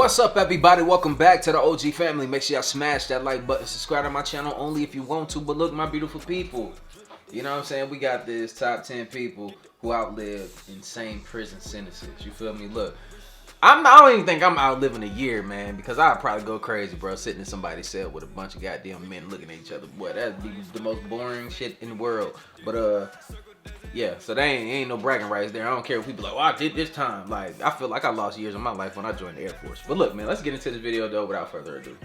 What's up, everybody? Welcome back to the OG family. Make sure y'all smash that like button, subscribe to my channel only if you want to. But look, my beautiful people, you know what I'm saying? We got this top 10 people who outlived insane prison sentences. You feel me? Look, I don't even think I'm outliving a year, man, because I'd probably go crazy, bro, sitting in somebody's cell with a bunch of goddamn men looking at each other. Boy, that'd be the most boring shit in the world. But yeah, so there ain't no bragging rights there. I don't care if people like, oh, I did this time. Like, I feel like I lost years of my life when I joined the Air Force. But look, man, let's get into this video, though, without further ado.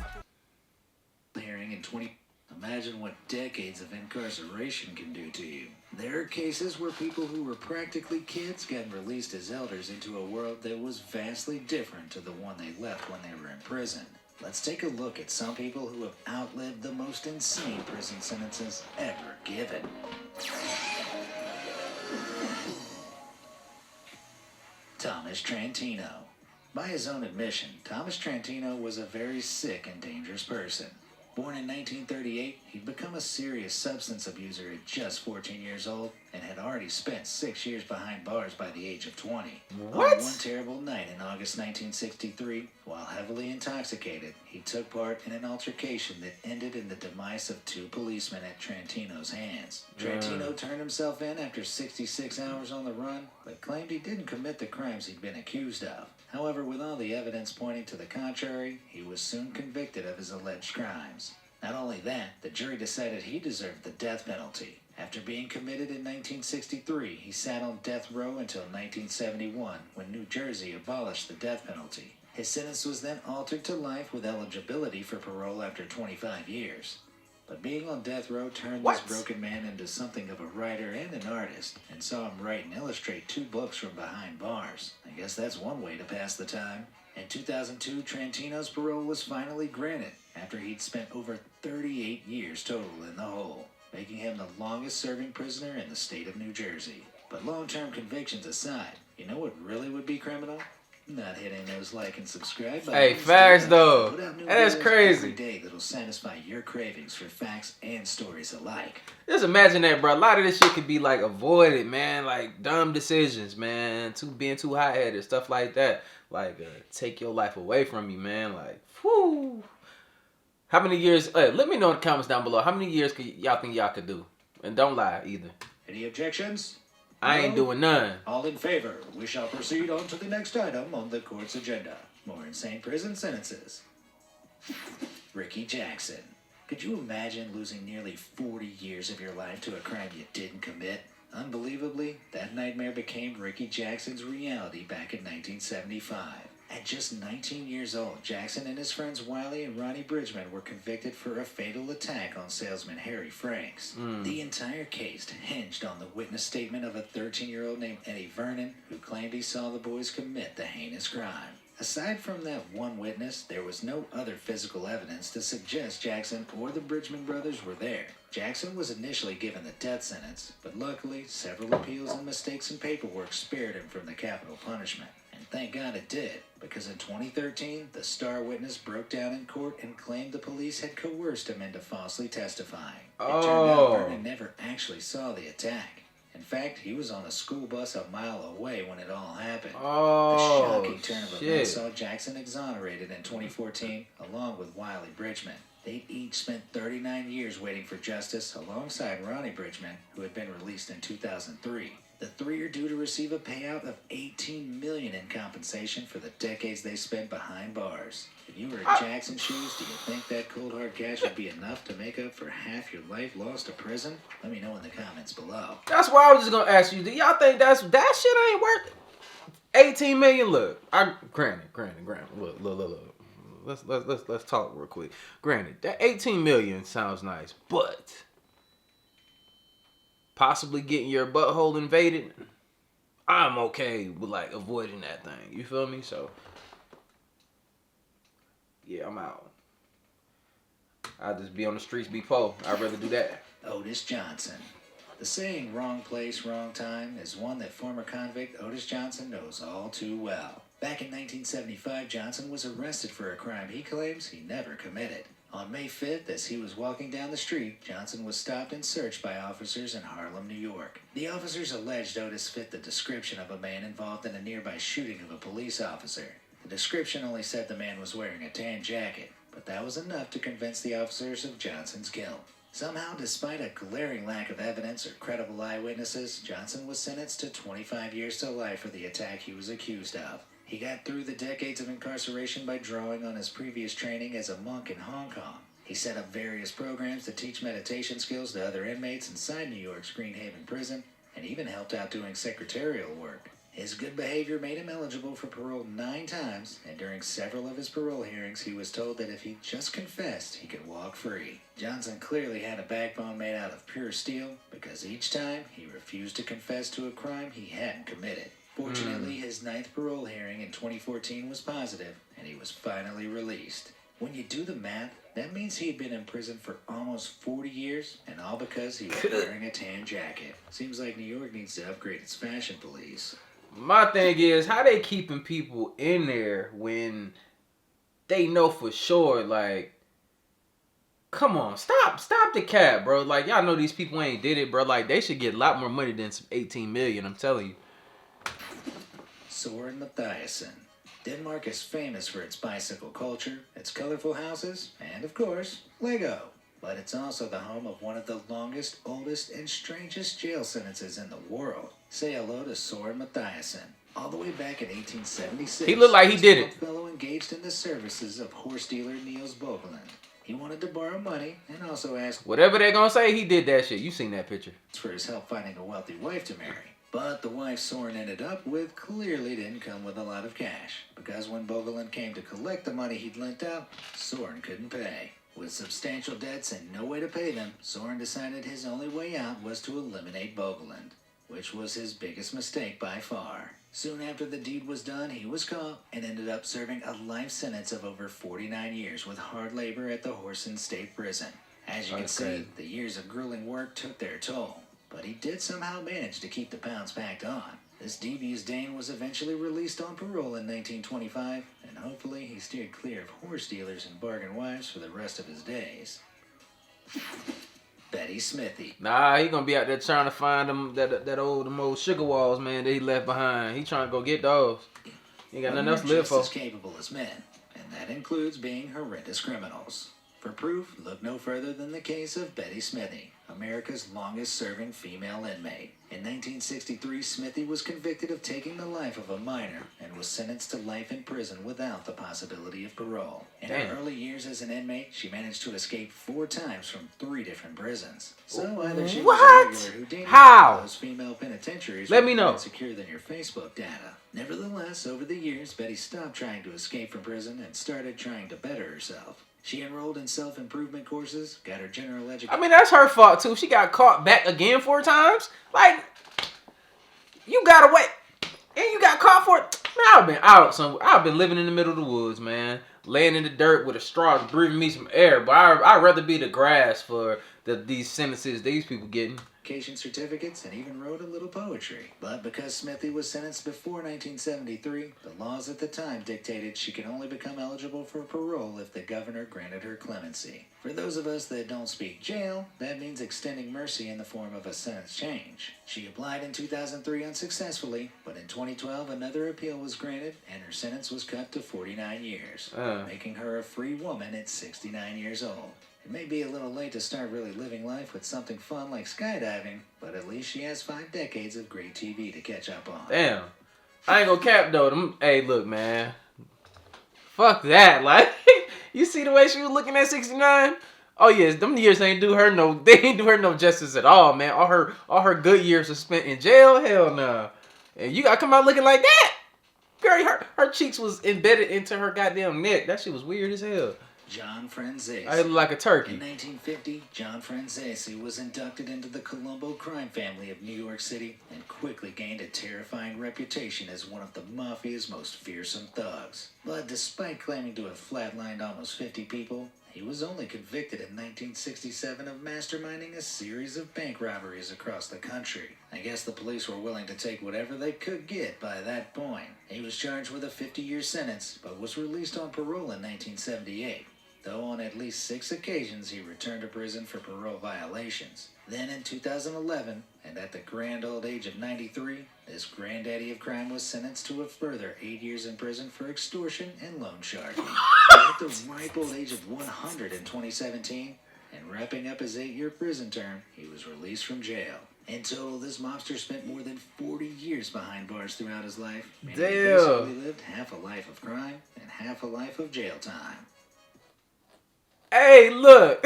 Hearing in 20... Imagine what decades of incarceration can do to you. There are cases where people who were practically kids got released as elders into a world that was vastly different to the one they left when they were in prison. Let's take a look at some people who have outlived the most insane prison sentences ever given. Thomas Trantino. By his own admission, Thomas Trantino was a very sick and dangerous person. Born in 1938, he'd become a serious substance abuser at just 14 years old and had already spent 6 years behind bars by the age of 20. What? On one terrible night in August 1963, while heavily intoxicated, he took part in an altercation that ended in the demise of 2 policemen at Trantino's hands. Trantino turned himself in after 66 hours on the run, but claimed he didn't commit the crimes he'd been accused of. However, with all the evidence pointing to the contrary, he was soon convicted of his alleged crimes. Not only that, the jury decided he deserved the death penalty. After being committed in 1963, he sat on death row until 1971, when New Jersey abolished the death penalty. His sentence was then altered to life with eligibility for parole after 25 years. But being on death row turned this broken man into something of a writer and an artist, and saw him write and illustrate 2 books from behind bars. I guess that's one way to pass the time. In 2002, Trantino's parole was finally granted, after he'd spent over 38 years total in the hole, making him the longest-serving prisoner in the state of New Jersey. But long-term convictions aside, you know what really would be criminal? Not hitting those like and subscribe buttons. Hey, facts though. That's crazy. Every day that'll satisfy your cravings for facts and stories alike. Just imagine that, bro. A lot of this shit could be like avoided, man. Like dumb decisions, man. Being too high-headed, stuff like that. Like take your life away from you, man. Like, whoo. How many years? Let me know in the comments down below. How many years y'all think y'all could do? And don't lie either. Any objections? I ain't doing none. All in favor. We shall proceed on to the next item on the court's agenda. More insane prison sentences. Ricky Jackson. Could you imagine losing nearly 40 years of your life to a crime you didn't commit? Unbelievably, that nightmare became Ricky Jackson's reality back in 1975. At just 19 years old, Jackson and his friends Wiley and Ronnie Bridgman were convicted for a fatal attack on salesman Harry Franks. The entire case hinged on the witness statement of a 13-year-old named Eddie Vernon, who claimed he saw the boys commit the heinous crime. Aside from that one witness, there was no other physical evidence to suggest Jackson or the Bridgman brothers were there. Jackson was initially given the death sentence, but luckily, several appeals and mistakes in paperwork spared him from the capital punishment. And thank God it did, because in 2013, the star witness broke down in court and claimed the police had coerced him into falsely testifying. It turned out Vernon never actually saw the attack. In fact, he was on a school bus a mile away when it all happened. The shocking turn of events saw Jackson exonerated in 2014, along with Wiley Bridgman. They each spent 39 years waiting for justice, alongside Ronnie Bridgman, who had been released in 2003. The 3 are due to receive a payout of $18 million in compensation for the decades they spent behind bars. If you were in Jackson's shoes, do you think that cold hard cash would be enough to make up for half your life lost to prison? Let me know in the comments below. That's why I was just gonna ask you. Do y'all think that shit ain't worth it? 18 million. Look, granted. Look. Let's talk real quick. Granted, that 18 million sounds nice, but possibly getting your butthole invaded, I'm okay with like avoiding that thing. You feel me? So yeah, I'm out. I'll just be on the streets, be po. I'd rather do that. Otis Johnson. The saying wrong place, wrong time is one that former convict Otis Johnson knows all too well. Back in 1975, Johnson was arrested for a crime he claims he never committed. On May 5th, as he was walking down the street, Johnson was stopped and searched by officers in Harlem, New York. The officers alleged Otis fit the description of a man involved in a nearby shooting of a police officer. The description only said the man was wearing a tan jacket, but that was enough to convince the officers of Johnson's guilt. Somehow, despite a glaring lack of evidence or credible eyewitnesses, Johnson was sentenced to 25 years to life for the attack he was accused of. He got through the decades of incarceration by drawing on his previous training as a monk in Hong Kong. He set up various programs to teach meditation skills to other inmates inside New York's Greenhaven prison, and even helped out doing secretarial work. His good behavior made him eligible for parole 9 times, and during several of his parole hearings, he was told that if he just confessed, he could walk free. Johnson clearly had a backbone made out of pure steel, because each time he refused to confess to a crime he hadn't committed. Fortunately, his 9th parole hearing in 2014 was positive, and he was finally released. When you do the math, that means he had been in prison for almost 40 years, and all because he was wearing a tan jacket. Seems like New York needs to upgrade its fashion police. My thing is, how they keeping people in there when they know for sure, like, come on, stop the cap, bro. Like, y'all know these people ain't did it, bro. Like, they should get a lot more money than some 18 million, I'm telling you. Soren Mathiasen. Denmark is famous for its bicycle culture, its colorful houses, and, of course, Lego. But it's also the home of one of the longest, oldest, and strangest jail sentences in the world. Say hello to Soren Mathiasen. All the way back in 1876, he looked like he did it. This fellow engaged in the services of horse dealer Niels Bogeland. He wanted to borrow money and also asked whatever they're gonna say, he did that shit. You seen that picture. For his help finding a wealthy wife to marry. But the wife Soren ended up with clearly didn't come with a lot of cash, because when Bogeland came to collect the money he'd lent out, Soren couldn't pay. With substantial debts and no way to pay them, Soren decided his only way out was to eliminate Bogeland, which was his biggest mistake by far. Soon after the deed was done, he was caught and ended up serving a life sentence of over 49 years with hard labor at the Horsen State Prison. As you can see, the years of grueling work took their toll, but he did somehow manage to keep the pounds packed on. This devious Dane was eventually released on parole in 1925, and hopefully he steered clear of horse dealers and bargain wives for the rest of his days. Betty Smithy. Nah, he gonna be out there trying to find them them old sugar walls, man, that he left behind. He trying to go get those. He ain't got nothing else to live for. Just as capable as men, and that includes being horrendous criminals. For proof, look no further than the case of Betty Smithy, America's longest-serving female inmate. In 1963, Smithy was convicted of taking the life of a minor and was sentenced to life in prison without the possibility of parole. In her early years as an inmate, she managed to escape 4 times from 3 different prisons. So either she was a regular Houdini, How? Those female penitentiaries Let me know. more secure than your Facebook data. Nevertheless, over the years, Betty stopped trying to escape from prison and started trying to better herself. She enrolled in self-improvement courses, got her general education. I mean, that's her fault, too. She got caught back again 4 times. Like, you got away. And you got caught for it. Man, I've been out somewhere. I've been living in the middle of the woods, man. Laying in the dirt with a straw, breathing me some air. But I'd rather be the grass for these sentences these people getting. Certificates, and even wrote a little poetry. But because Smithy was sentenced before 1973, the laws at the time dictated she could only become eligible for parole if the governor granted her clemency. For those of us that don't speak jail, that means extending mercy in the form of a sentence change. She applied in 2003 unsuccessfully, but in 2012 another appeal was granted and her sentence was cut to 49 years, making her a free woman at 69 years old. It may be a little late to start really living life with something fun like skydiving, but at least she has 5 decades of great TV to catch up on. Damn. I ain't gonna cap though. Hey, look, man. Fuck that. Like, you see the way she was looking at 69? Oh yes, them years ain't do her no. They ain't do her no justice at all, man. All her good years are spent in jail. Hell no. And you gotta come out looking like that. Girl, her cheeks was embedded into her goddamn neck. That shit was weird as hell. John Franzia. I look like a turkey. In 1950, John Franzia was inducted into the Colombo crime family of New York City and quickly gained a terrifying reputation as one of the mafia's most fearsome thugs. But despite claiming to have flatlined almost 50 people, he was only convicted in 1967 of masterminding a series of bank robberies across the country. I guess the police were willing to take whatever they could get by that point. He was charged with a 50-year sentence, but was released on parole in 1978. though on at least 6 occasions he returned to prison for parole violations. Then in 2011, and at the grand old age of 93, this granddaddy of crime was sentenced to a further 8 years in prison for extortion and loan sharking. At the ripe old age of 100 in 2017, and wrapping up his 8-year prison term, he was released from jail. In total, this mobster spent more than 40 years behind bars throughout his life. And he basically lived half a life of crime and half a life of jail time. Hey, look.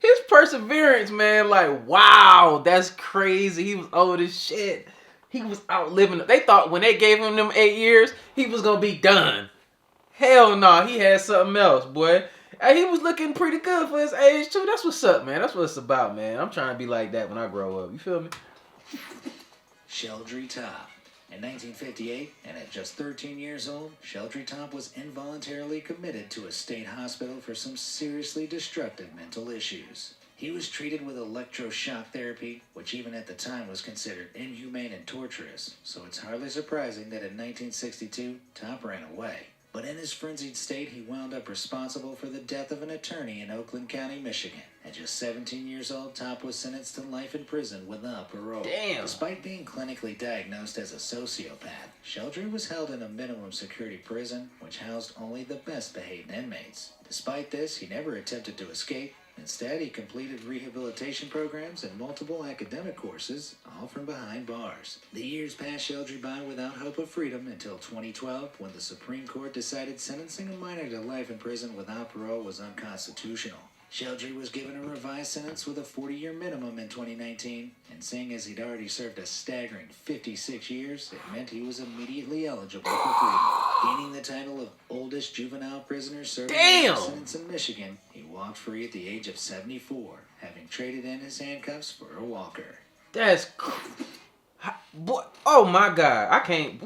His perseverance, man, like, wow, that's crazy. He was old as shit. He was outliving it. They thought when they gave him them 8 years, he was going to be done. Hell no, he had something else, boy. And he was looking pretty good for his age, too. That's what's up, man. That's what it's about, man. I'm trying to be like that when I grow up. You feel me? Sheldry Top. In 1958, and at just 13 years old, Sheldry Top was involuntarily committed to a state hospital for some seriously destructive mental issues. He was treated with electroshock therapy, which even at the time was considered inhumane and torturous, so it's hardly surprising that in 1962, Top ran away. But in his frenzied state, he wound up responsible for the death of an attorney in Oakland County, Michigan. At just 17 years old, Top was sentenced to life in prison without parole. Damn. Despite being clinically diagnosed as a sociopath, Sheldry was held in a minimum security prison, which housed only the best behaved inmates. Despite this, he never attempted to escape. Instead, he completed rehabilitation programs and multiple academic courses, all from behind bars. The years passed Sheldry by without hope of freedom until 2012, when the Supreme Court decided sentencing a minor to life in prison without parole was unconstitutional. Sheldry was given a revised sentence with a 40-year minimum in 2019, and seeing as he'd already served a staggering 56 years, it meant he was immediately eligible for freedom. Gaining the title of oldest juvenile prisoner serving a sentence in Michigan, he walked free at the age of 74, having traded in his handcuffs for a walker. That's boy. Oh my God, I can't.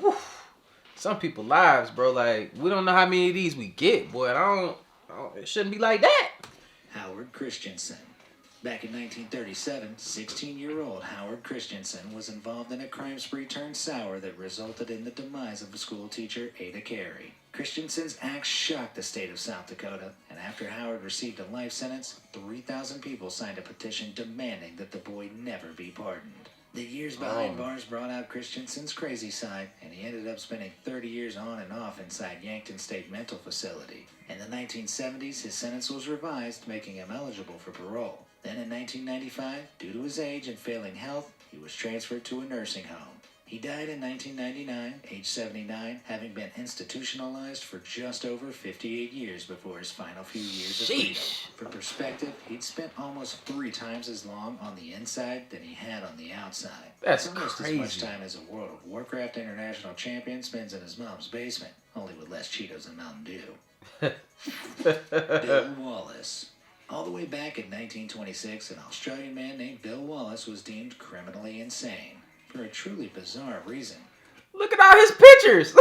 Some people lives, bro. Like, we don't know how many of these we get, boy. I don't. It shouldn't be like that. Howard Christensen. Back in 1937, 16-year-old Howard Christensen was involved in a crime spree turned sour that resulted in the demise of a school teacher, Ada Carey. Christensen's acts shocked the state of South Dakota, and after Howard received a life sentence, 3,000 people signed a petition demanding that the boy never be pardoned. The years behind bars brought out Christensen's crazy side, and he ended up spending 30 years on and off inside Yankton State Mental Facility. In the 1970s, his sentence was revised, making him eligible for parole. Then in 1995, due to his age and failing health, he was transferred to a nursing home. He died in 1999, age 79, having been institutionalized for just over 58 years before his final few years of freedom. For perspective, he'd spent almost 3 times as long on the inside than he had on the outside. That's almost crazy. as much time as a World of Warcraft international champion spends in his mom's basement, only with less Cheetos and Mountain Dew. Bill Wallace. All the way back in 1926, an Australian man named Bill Wallace was deemed criminally insane for a truly bizarre reason. Look at all his pictures.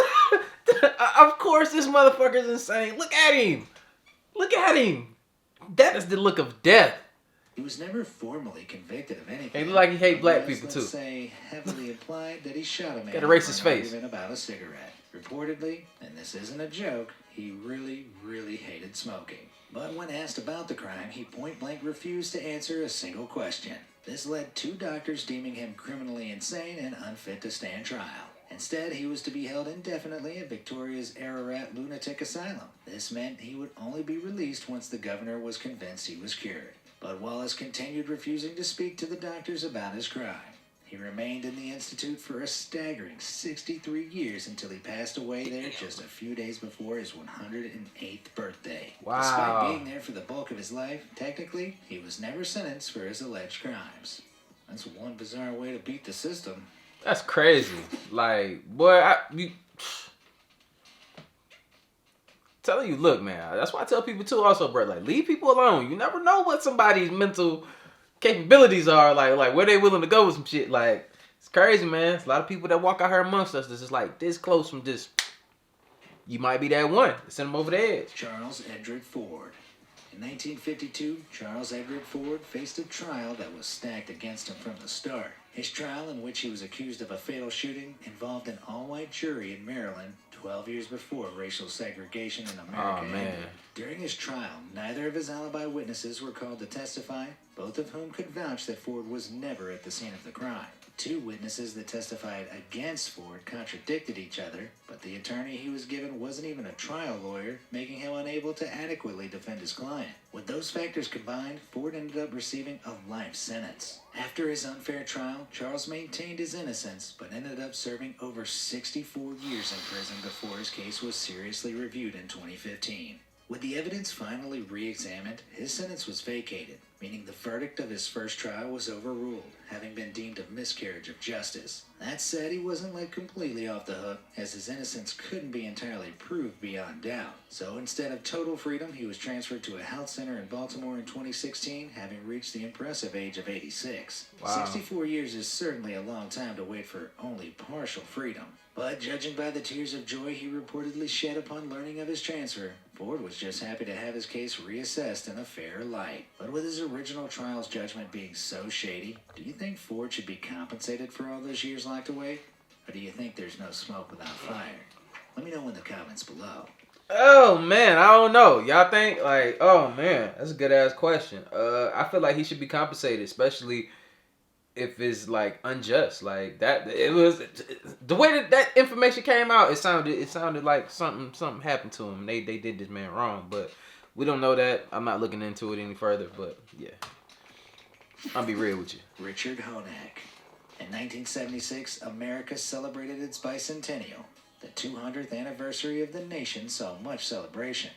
Of course, this motherfucker's insane. Look at him. Look at him. That is the look of death. He was never formally convicted of anything. He look like he hates black people too. Let's say heavily implied that he shot a man Got a racist for an face. argument about a cigarette. Reportedly, and this isn't a joke, he really, really hated smoking. But when asked about the crime, he point-blank refused to answer a single question. This led 2 doctors deeming him criminally insane and unfit to stand trial. Instead, he was to be held indefinitely at Victoria's Ararat Lunatic Asylum. This meant he would only be released once the governor was convinced he was cured. But Wallace continued refusing to speak to the doctors about his crime. He remained in the institute for a staggering 63 years until he passed away there just a few days before his 108th birthday. Wow. Despite being there for the bulk of his life, technically, he was never sentenced for his alleged crimes. That's one bizarre way to beat the system. That's crazy. Like, boy, telling you, look, man. That's why I tell people too. Also, bro, like, leave people alone. You never know what somebody's mental capabilities are, like where they willing to go with some shit. Like, it's crazy, man. It's a lot of people that walk out here amongst us that's just like this close from just. You might be that one. Send them over the edge. Charles Edred Ford. In 1952, Charles Edred Ford faced a trial that was stacked against him from the start. His trial, in which he was accused of a fatal shooting, involved an all-white jury in Maryland, 12 years before racial segregation in America ended. During his trial, neither of his alibi witnesses were called to testify, both of whom could vouch that Ford was never at the scene of the crime. Two witnesses that testified against Ford contradicted each other, but the attorney he was given wasn't even a trial lawyer, making him unable to adequately defend his client. With those factors combined, Ford ended up receiving a life sentence. After his unfair trial, Charles maintained his innocence, but ended up serving over 64 years in prison before his case was seriously reviewed in 2015. With the evidence finally re-examined, his sentence was vacated, meaning the verdict of his first trial was overruled, having been deemed a miscarriage of justice. That said, he wasn't let completely off the hook, as his innocence couldn't be entirely proved beyond doubt. So instead of total freedom, he was transferred to a health center in Baltimore in 2016, having reached the impressive age of 86. Wow. 64 years is certainly a long time to wait for only partial freedom. But judging by the tears of joy he reportedly shed upon learning of his transfer, Ford was just happy to have his case reassessed in a fair light. But with his original trial's judgment being so shady, do you think Ford should be compensated for all those years locked away? Or do you think there's no smoke without fire? Let me know in the comments below. Oh man, I don't know. Y'all think like, oh man, that's a good ass question. I feel like he should be compensated, especially if it's like unjust, like that. It was the way that information came out. It sounded like something happened to him. They did this man wrong, but we don't know that. I'm not looking into it any further. But yeah, I'll be real with you. Richard Hoeneck. In 1976, America celebrated its bicentennial. The 200th anniversary of the nation saw much celebration.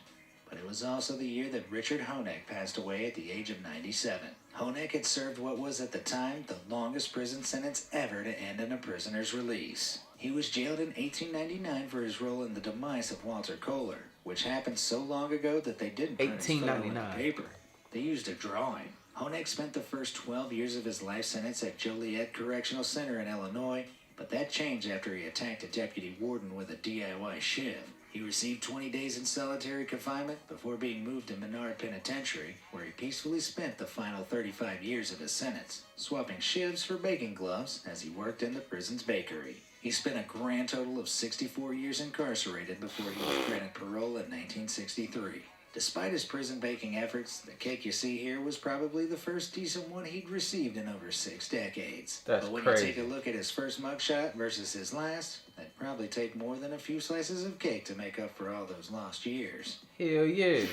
But it was also the year that Richard Hoeneck passed away at the age of 97. Hoeneck had served what was at the time the longest prison sentence ever to end in a prisoner's release. He was jailed in 1899 for his role in the demise of Walter Kohler, which happened so long ago that they didn't print his photo in the paper. They used a drawing. Hoeneck spent the first 12 years of his life sentence at Joliet Correctional Center in Illinois, but that changed after he attacked a deputy warden with a DIY shiv. He received 20 days in solitary confinement before being moved to Menard Penitentiary, where he peacefully spent the final 35 years of his sentence, swapping shivs for baking gloves as he worked in the prison's bakery. He spent a grand total of 64 years incarcerated before he was granted parole in 1963. Despite his prison baking efforts, the cake you see here was probably the first decent one he'd received in over 6 decades. That's but when crazy. you take a look at his first mugshot versus his last, that'd probably take more than a few slices of cake to make up for all those lost years. Hell yeah.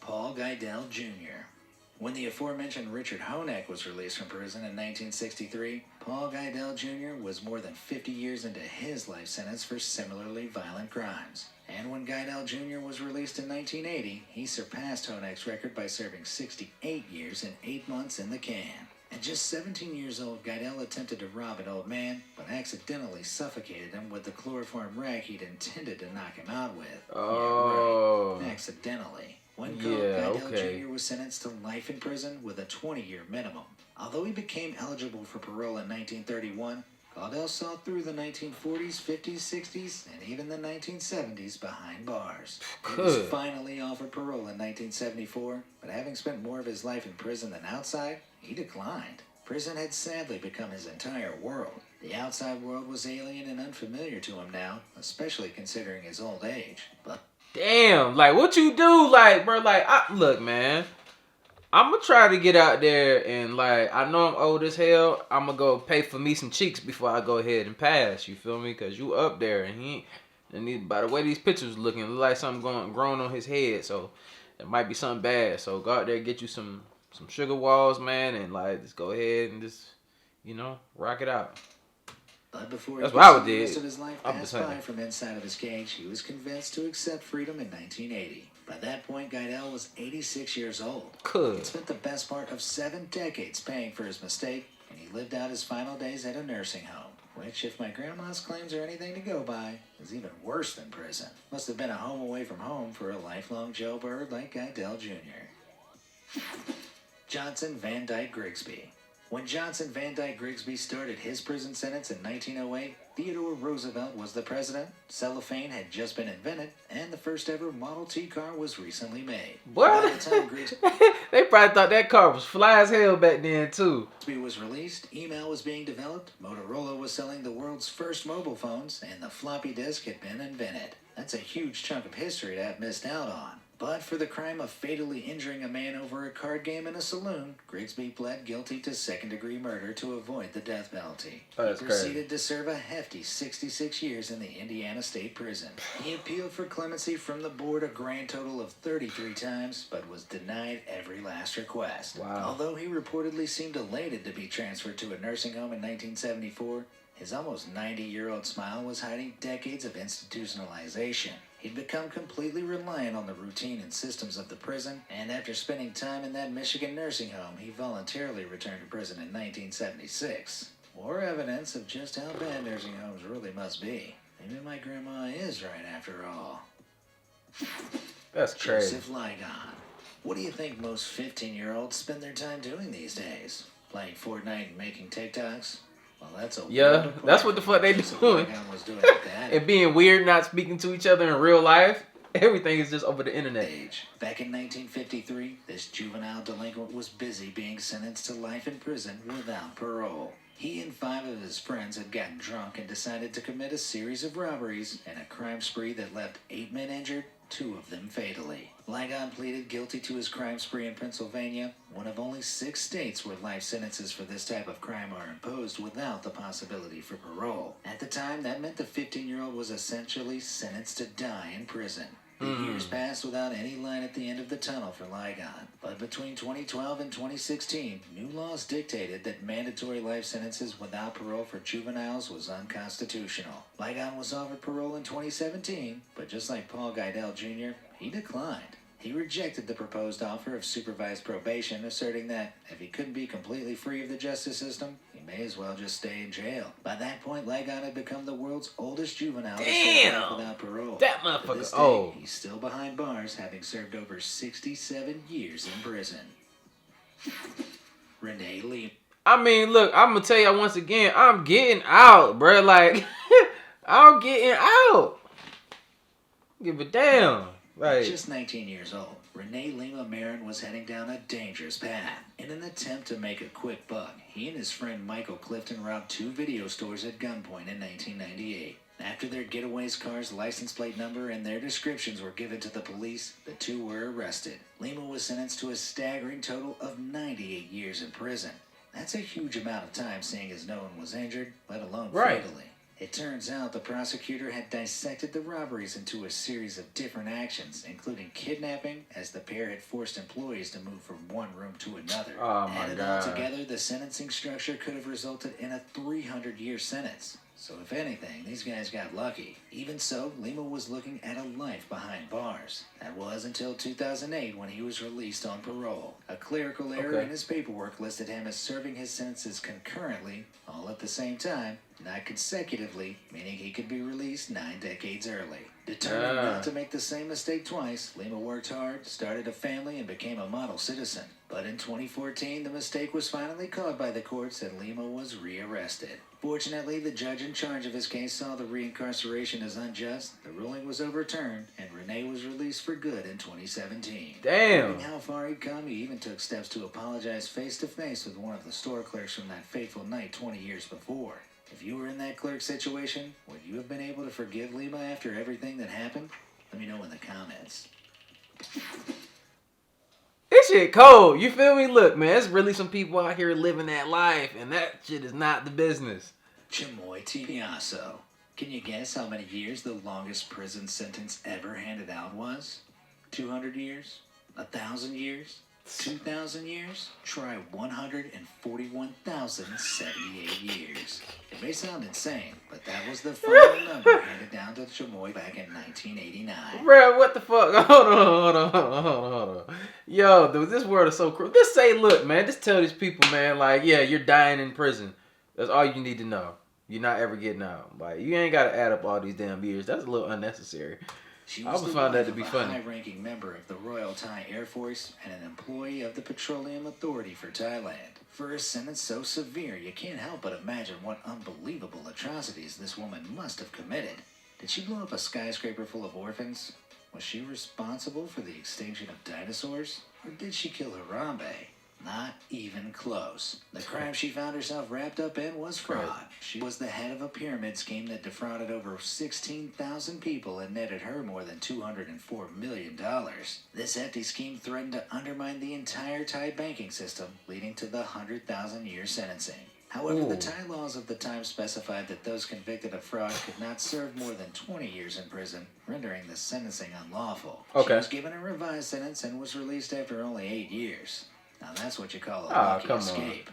Paul Geidel Jr. When the aforementioned Richard Hoeneck was released from prison in 1963, Paul Geidel Jr. was more than 50 years into his life sentence for similarly violent crimes. And when Geidel Jr. was released in 1980, he surpassed Hoeneck's record by serving 68 years and 8 months in the can. At just 17 years old, Geidel attempted to rob an old man, but accidentally suffocated him with the chloroform rag he'd intended to knock him out with. Oh. Yeah, right. Accidentally. When Geidel Jr. was sentenced to life in prison with a 20-year minimum. Although he became eligible for parole in 1931, Geidel saw through the 1940s, 50s, 60s, and even the 1970s behind bars. He was finally offered parole in 1974, but having spent more of his life in prison than outside, he declined. Prison had sadly become his entire world. The outside world was alien and unfamiliar to him now, especially considering his old age. But damn, like what you do, like bro, like look, man. I'm gonna try to get out there and like I know I'm old as hell. I'm gonna go pay for me some cheeks before I go ahead and pass. You feel me? Cause you up there and by the way these pictures looking, look like something grown on his head. So it might be something bad. So go out there and get you some sugar walls, man, and like just go ahead and just rock it out. But before that's what I would the do. rest of his life passed by from inside of his cage, he was convinced to accept freedom in 1980. By that point, Geidel was 86 years old. He'd spent the best part of 7 decades paying for his mistake, and he lived out his final days at a nursing home, which, if my grandma's claims are anything to go by, is even worse than prison. Must have been a home away from home for a lifelong jailbird like Geidel Jr. Johnson Van Dykerigsby. When Johnson Van Dykerigsby started his prison sentence in 1908, Theodore Roosevelt was the president, cellophane had just been invented, and the first ever Model T car was recently made. What? By the time They probably thought that car was fly as hell back then, too. Grigsby was released, email was being developed, Motorola was selling the world's first mobile phones, and the floppy disk had been invented. That's a huge chunk of history to have missed out on. But for the crime of fatally injuring a man over a card game in a saloon, Grigsby pled guilty to second-degree murder to avoid the death penalty. He proceeded to serve a hefty 66 years in the Indiana State Prison. He appealed for clemency from the board a grand total of 33 times, but was denied every last request. Wow. Although he reportedly seemed elated to be transferred to a nursing home in 1974, his almost 90-year-old smile was hiding decades of institutionalization. He'd become completely reliant on the routine and systems of the prison, and after spending time in that Michigan nursing home, he voluntarily returned to prison in 1976. More evidence of just how bad nursing homes really must be. Maybe my grandma is right after all. That's crazy. Joseph Ligon. What do you think most 15-year-olds spend their time doing these days? Playing Fortnite and making TikToks? Well, that's a Yeah, that's what the fuck they doing. Was doing at that And being weird, not speaking to each other in real life. Everything is just over the internet. age. Back in 1953, this juvenile delinquent was busy being sentenced to life in prison without parole. He and 5 of his friends had gotten drunk and decided to commit a series of robberies and a crime spree that left 8 men injured, 2 of them fatally. Ligon pleaded guilty to his crime spree in Pennsylvania, one of only 6 states where life sentences for this type of crime are imposed without the possibility for parole. At the time, that meant the 15-year-old was essentially sentenced to die in prison. The years passed without any light at the end of the tunnel for Ligon. But between 2012 and 2016, new laws dictated that mandatory life sentences without parole for juveniles was unconstitutional. Ligon was offered parole in 2017, but just like Paul Geidel Jr., he declined. He rejected the proposed offer of supervised probation, asserting that if he couldn't be completely free of the justice system, he may as well just stay in jail. By that point, Ligon had become the world's oldest juvenile to serve life without parole. That To this motherfucker. day, Oh. he's still behind bars, having served over 67 years in prison. Rene Lee. I mean, look, I'm gonna tell you once again, I'm getting out, bro. Like, I'm getting out. Give a damn. Like, Just 19 years old, Rene Lima Marin was heading down a dangerous path. In an attempt to make a quick buck, he and his friend Michael Clifton robbed 2 video stores at gunpoint in 1998. After their getaway's car's license plate number and their descriptions were given to the police, the 2 were arrested. Lima was sentenced to a staggering total of 98 years in prison. That's a huge amount of time, seeing as no one was injured, let alone Right. fatally. It turns out the prosecutor had dissected the robberies into a series of different actions, including kidnapping, as the pair had forced employees to move from one room to another. Oh, my Added God. all together, the sentencing structure could have resulted in a 300-year sentence. So if anything, these guys got lucky. Even so, Lima was looking at a life behind bars. That was until 2008 when he was released on parole. A clerical error Okay. in his paperwork listed him as serving his sentences concurrently, all at the same time, not consecutively, meaning he could be released 9 decades early. Determined not to make the same mistake twice, Lima worked hard, started a family, and became a model citizen. But in 2014, the mistake was finally caught by the courts and Lima was rearrested. Fortunately, the judge in charge of his case saw the reincarceration as unjust, the ruling was overturned, and Rene was released for good in 2017. damn. Knowing how far he'd come, he even took steps to apologize face-to-face with one of the store clerks from that fateful night 20 years before. If you were in that clerk situation, would you have been able to forgive Lima after everything that happened? Let me know in the comments. This shit cold. You feel me? Look, man, there's really some people out here living that life, and that shit is not the business. Chamoy Tibiasso. Can you guess how many years the longest prison sentence ever handed out was? 200 years? 1,000 years? 2,000 years? Try 141,078 years. It may sound insane, but that was the final number handed down to Chamoy back in 1989. Bruh, what the fuck? Hold on. Yo, dude, this world is so cruel. Just say, look, man, just tell these people, man, like, yeah, you're dying in prison. That's all you need to know. You're not ever getting out. Like, you ain't got to add up all these damn years. That's a little unnecessary. She I was would the find that wife to be of a funny. high-ranking member of the Royal Thai Air Force and an employee of the Petroleum Authority for Thailand. For a sentence so severe, you can't help but imagine what unbelievable atrocities this woman must have committed. Did she blow up a skyscraper full of orphans? Was she responsible for the extinction of dinosaurs? Or did she kill Harambe? Not even close. The crime she found herself wrapped up in was fraud. She was the head of a pyramid scheme that defrauded over 16,000 people and netted her more than $204 million. This hefty scheme threatened to undermine the entire Thai banking system, leading to the 100,000-year sentencing. However, the Thai laws of the time specified that those convicted of fraud could not serve more than 20 years in prison, rendering the sentencing unlawful. She was given a revised sentence and was released after only 8 years. Now that's what you call a lucky escape.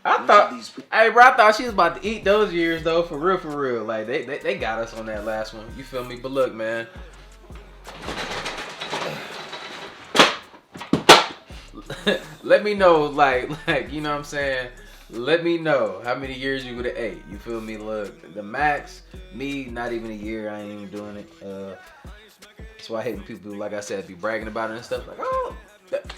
I thought she was about to eat those years though, for real. Like they got us on that last one. You feel me? But look, man. Let me know, like you know what I'm saying? Let me know how many years you would have ate. You feel me? Look, the max, me, not even a year. I ain't even doing it. That's why I hate when people, like I said, be bragging about it and stuff. Like, oh, shit.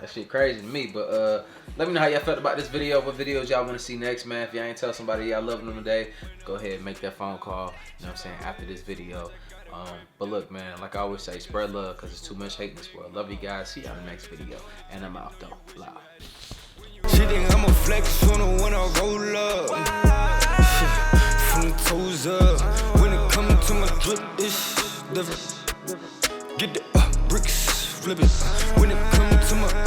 That shit crazy to me. But let me know how y'all felt about this video. What videos y'all want to see next, man. If y'all ain't tell somebody y'all love them today, go ahead and make that phone call. You know what I'm saying? After this video. But look, man, like I always say, spread love because there's too much hate in this world. Love you guys. See y'all in the next video. And I'm out, though. Blah. She think I'm a flex on her when I roll up. From the toes up. When it comes to my drip, it's different. Get the bricks, flip it. When it comes to my